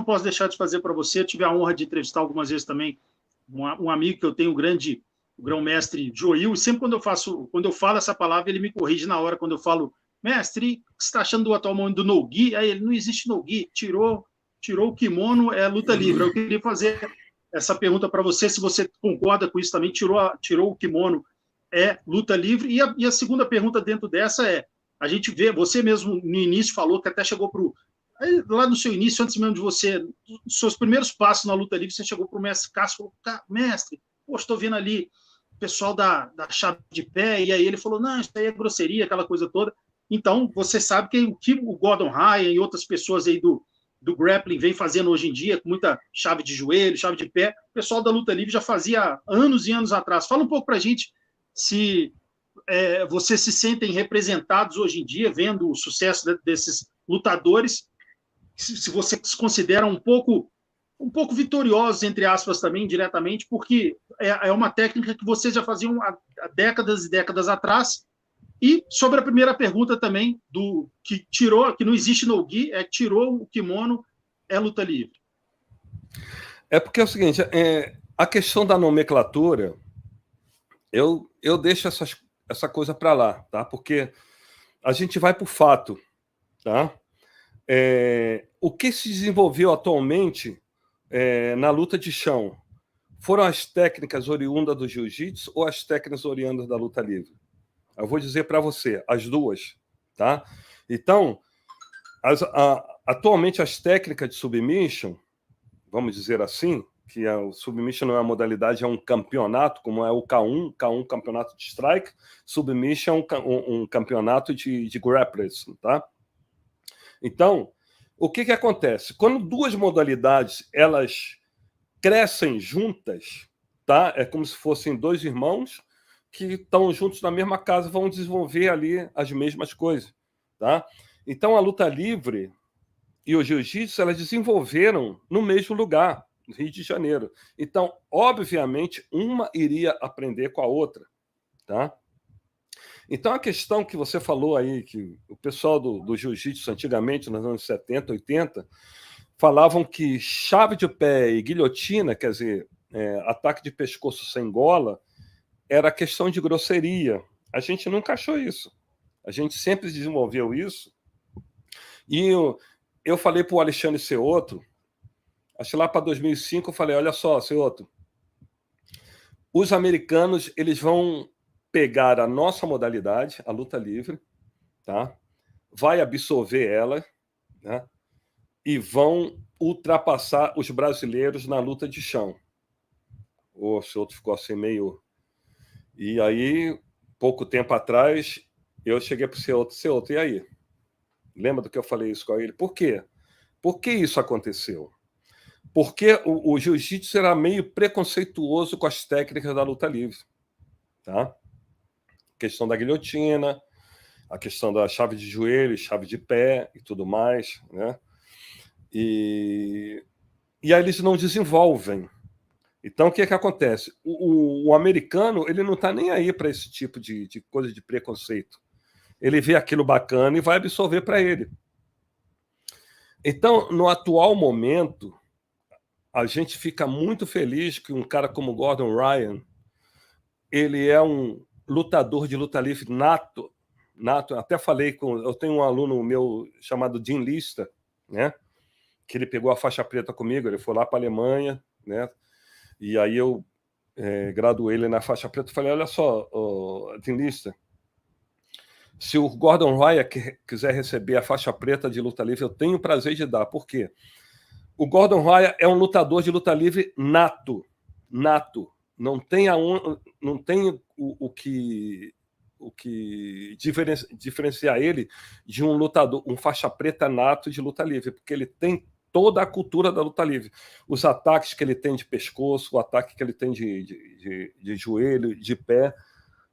não posso deixar de fazer para você. Eu tive a honra de entrevistar algumas vezes também um amigo que eu tenho, o grão-mestre Joil, e sempre quando eu falo essa palavra, ele me corrige na hora, quando eu falo, mestre, o que você está achando do atual momento do no-gi? Aí ele, não existe no-gi, tirou o kimono, é luta livre. Eu queria fazer essa pergunta para você, se você concorda com isso também, tirou o kimono, é luta livre. E a segunda pergunta dentro dessa é, a gente vê, você mesmo no início falou que até chegou para o... Lá no seu início, antes mesmo de você, nos seus primeiros passos na luta livre, você chegou para o mestre Cássio e falou, mestre, poxa, estou vendo ali o pessoal da chave de pé, e aí ele falou, não, isso aí é grosseria, aquela coisa toda. Então, você sabe que o Gordon Ryan e outras pessoas aí do grappling vem fazendo hoje em dia, com muita chave de joelho, chave de pé, o pessoal da luta livre já fazia anos e anos atrás. Fala um pouco para a gente se vocês se sentem representados hoje em dia, vendo o sucesso desses lutadores, se você se considera um pouco vitoriosos, entre aspas, também, diretamente, porque é uma técnica que vocês já faziam há décadas e décadas atrás. E sobre a primeira pergunta também, que não existe no-gi, tirou o kimono, é luta livre. É porque é o seguinte, a questão da nomenclatura, eu deixo essa coisa para lá, tá? Porque a gente vai para o fato, tá? O que se desenvolveu atualmente na luta de chão foram as técnicas oriundas do jiu-jitsu ou as técnicas oriundas da luta livre? Eu vou dizer para você, as duas, tá? Então, atualmente as técnicas de submission, vamos dizer assim, que o submission não é uma modalidade, é um campeonato, como é o K1 campeonato de strike, submission é um campeonato de grapplers, tá? Então, o que acontece? Quando duas modalidades elas crescem juntas, tá? É como se fossem dois irmãos que estão juntos na mesma casa, vão desenvolver ali as mesmas coisas, tá? Então, a luta livre e o jiu-jitsu, elas desenvolveram no mesmo lugar, no Rio de Janeiro. Então, obviamente, uma iria aprender com a outra, tá? Então, a questão que você falou aí, que o pessoal do jiu-jitsu, antigamente, nos anos 70, 80, falavam que chave de pé e guilhotina, quer dizer, ataque de pescoço sem gola, era questão de grosseria. A gente nunca achou isso. A gente sempre desenvolveu isso. E eu falei para o Alexandre Seoto, acho que lá para 2005, eu falei, olha só, Seoto, os americanos eles vão pegar a nossa modalidade, a luta livre, tá? Vai absorver ela, né? E vão ultrapassar os brasileiros na luta de chão. O Seoto ficou assim meio... E aí, pouco tempo atrás, eu cheguei para o Seoto, e aí? Lembra do que eu falei isso com ele? Por quê? Por que isso aconteceu? Porque o jiu-jitsu era meio preconceituoso com as técnicas da luta livre, tá? A questão da guilhotina, a questão da chave de joelho, chave de pé e tudo mais, né? E aí eles não desenvolvem. Então, o que acontece? O americano ele não está nem aí para esse tipo de coisa de preconceito. Ele vê aquilo bacana e vai absorver para ele. Então, no atual momento, a gente fica muito feliz que um cara como Gordon Ryan, ele é um lutador de luta livre nato. Até falei eu tenho um aluno meu chamado Jim Lister, né? Que ele pegou a faixa preta comigo, ele foi lá para a Alemanha, né? E aí eu graduei ele na faixa preta e falei, olha só, Jim Lister, se o Gordon Ryan quiser receber a faixa preta de luta livre, eu tenho o prazer de dar. Por quê? O Gordon Ryan é um lutador de luta livre nato. Não tem o que diferenciar ele de um lutador, um faixa preta nato de luta livre, porque ele tem toda a cultura da luta livre. Os ataques que ele tem de pescoço, o ataque que ele tem de joelho, de pé,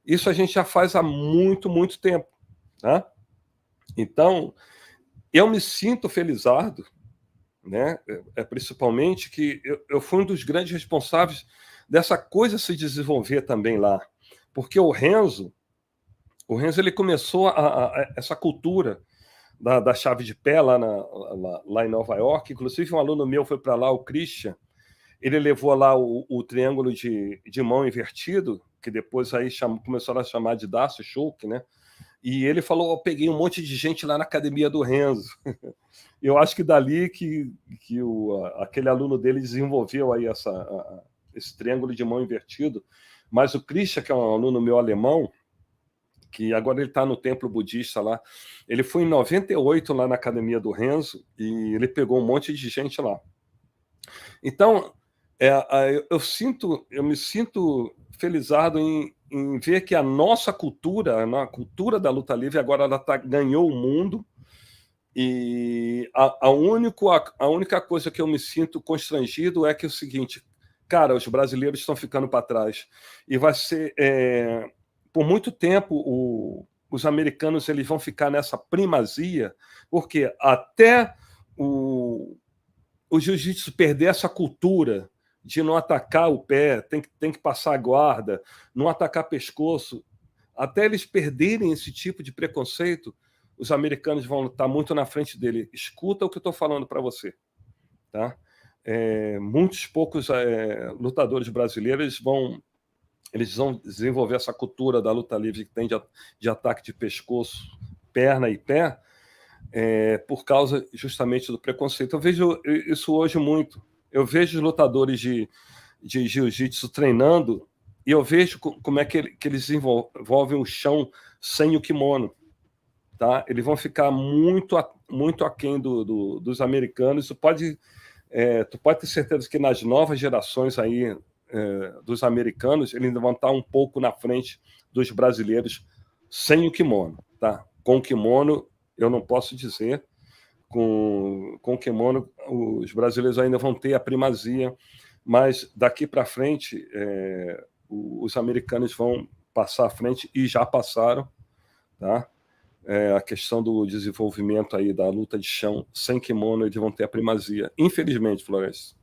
isso a gente já faz há muito, muito tempo. Tá? Então, eu me sinto felizardo, né? Principalmente que eu fui um dos grandes responsáveis dessa coisa se desenvolver também lá. Porque o Renzo ele começou essa cultura da chave de pé lá em Nova York. Inclusive, um aluno meu foi para lá, o Christian, ele levou lá o triângulo de mão invertido, que depois aí começaram a chamar de Darcy Choke, né? E ele falou, eu peguei um monte de gente lá na academia do Renzo. Eu acho que dali que aquele aluno dele desenvolveu aí esse triângulo de mão invertido. Mas o Christian, que é um aluno meu alemão, que agora ele está no templo budista lá, ele foi em 98 lá na academia do Renzo e ele pegou um monte de gente lá. Então, eu me sinto felizardo em ver que a nossa cultura, a cultura da luta livre, agora ela ganhou o mundo, e a única coisa que eu me sinto constrangido é que é o seguinte, cara, os brasileiros estão ficando para trás, e vai ser, por muito tempo, os americanos eles vão ficar nessa primazia, porque até o jiu-jitsu perder essa cultura de não atacar o pé, tem que passar a guarda, não atacar pescoço, até eles perderem esse tipo de preconceito, os americanos vão estar muito na frente dele. Escuta o que eu estou falando para você. Tá? Muitos poucos lutadores brasileiros vão desenvolver essa cultura da luta livre que tem de ataque de pescoço, perna e pé, por causa justamente do preconceito. Eu vejo isso hoje muito. Eu vejo lutadores de jiu-jitsu treinando e eu vejo como é que eles desenvolvem o chão sem o kimono. Tá? Eles vão ficar muito aquém dos americanos. Tu pode ter certeza que nas novas gerações aí, dos americanos, eles vão estar um pouco na frente dos brasileiros sem o kimono. Tá? Com o kimono, eu não posso dizer. Com o kimono, os brasileiros ainda vão ter a primazia, mas daqui para frente, os americanos vão passar à frente e já passaram. Tá? A questão do desenvolvimento aí da luta de chão sem kimono, eles vão ter a primazia. Infelizmente, Floresta.